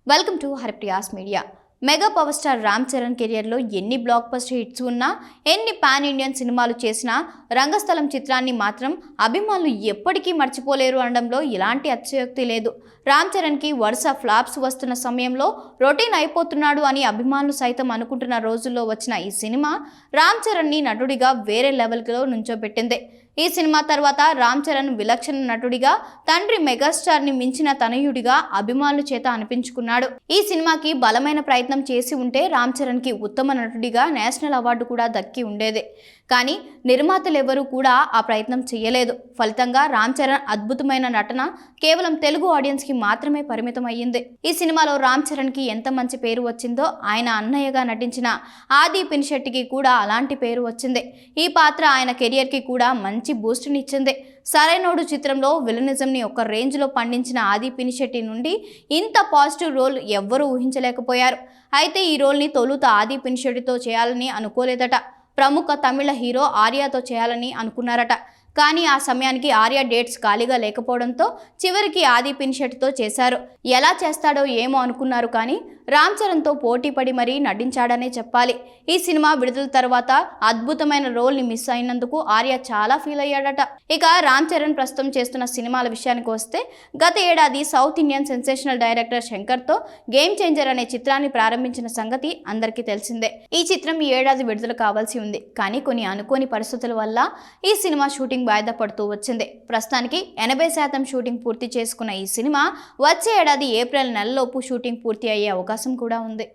Welcome to Haripriya's media. Mega power star Ram Charan కెరియర్లో ఎన్ని block buster hits ఉన్నా, ఎన్ని పాన్ ఇండియన్ సినిమాలు చేసినా రంగస్థలం చిత్రాన్ని మాత్రం అభిమానులు ఎప్పటికీ మర్చిపోలేరు అనడంలో ఎలాంటి అతిశయోక్తి లేదు. రామ్ చరణ్కి వరుస ఫ్లాప్స్ వస్తున్న సమయంలో రొటీన్ అయిపోతున్నాడు అని అభిమానులు సైతం అనుకుంటున్న రోజుల్లో వచ్చిన ఈ సినిమా రామ్ చరణ్ని నటుడిగా వేరే లెవెల్లో నుంచోబెట్టింది. ఈ సినిమా తర్వాత రామ్ చరణ్ విలక్షణ నటుడిగా, తండ్రి మెగాస్టార్ని మించిన తనయుడిగా అభిమానుల చేత అనిపించుకున్నాడు. ఈ సినిమాకి బలమైన ప్రయత్నం చేసి ఉంటే రామ్ చరణ్కి ఉత్తమ నటుడిగా నేషనల్ అవార్డు కూడా దక్కి ఉండేది. కానీ నిర్మాతలెవరూ కూడా ఆ ప్రయత్నం చేయలేదు. ఫలితంగా రామ్ చరణ్ అద్భుతమైన నటన కేవలం తెలుగు ఆడియన్స్కి మాత్రమే పరిమితం అయ్యింది. ఈ సినిమాలో రామ్ చరణ్కి ఎంత మంచి పేరు వచ్చిందో, ఆయన అన్నయ్యగా నటించిన ఆది పినిశెట్టికి కూడా అలాంటి పేరు వచ్చింది. ఈ పాత్ర ఆయన కెరియర్కి కూడా మంచి బూస్ట్ని ఇచ్చింది. సరైనోడు చిత్రంలో విలనిజంని ఒక రేంజ్లో పండించిన ఆది పినిశెట్టి నుండి ఇంత పాజిటివ్ రోల్ ఎవ్వరూ ఊహించలేకపోయారు. అయితే ఈ రోల్ని తొలుత ఆది పినిశెట్టితో చేయాలని అనుకోలేదట. ప్రముఖ తమిళ హీరో ఆర్యతో చేయాలని అనుకున్నారట. కానీ ఆ సమయానికి ఆర్య డేట్స్ ఖాళీగా లేకపోవడంతో చివరికి ఆది పినిశెట్టితో చేశారు. ఎలా చేస్తాడో ఏమో అనుకున్నారు, కానీ రామ్ చరణ్తో పోటీ పడి మరీ నటించాడనే చెప్పాలి. ఈ సినిమా విడుదల తర్వాత అద్భుతమైన రోల్ని మిస్ అయినందుకు ఆర్య చాలా ఫీల్ అయ్యాడట. ఇక రామ్ చరణ్ ప్రస్తుతం చేస్తున్న సినిమాల విషయానికి వస్తే, గత ఏడాది సౌత్ ఇండియన్ సెన్సేషనల్ డైరెక్టర్ శంకర్తో గేమ్ చేంజర్ అనే చిత్రాన్ని ప్రారంభించిన సంగతి అందరికీ తెలిసిందే. ఈ చిత్రం ఈ ఏడాది విడుదల కావాల్సి ఉంది, కానీ కొన్ని అనుకోని పరిస్థితుల వల్ల ఈ సినిమా షూటింగ్ వాయిదా పడుతూ వచ్చింది. ప్రస్తుతానికి 80% షూటింగ్ పూర్తి చేసుకున్న ఈ సినిమా వచ్చే ఏడాది ఏప్రిల్ నెలలోపు షూటింగ్ పూర్తి అయ్యే అవకాశం కూడా ఉంది.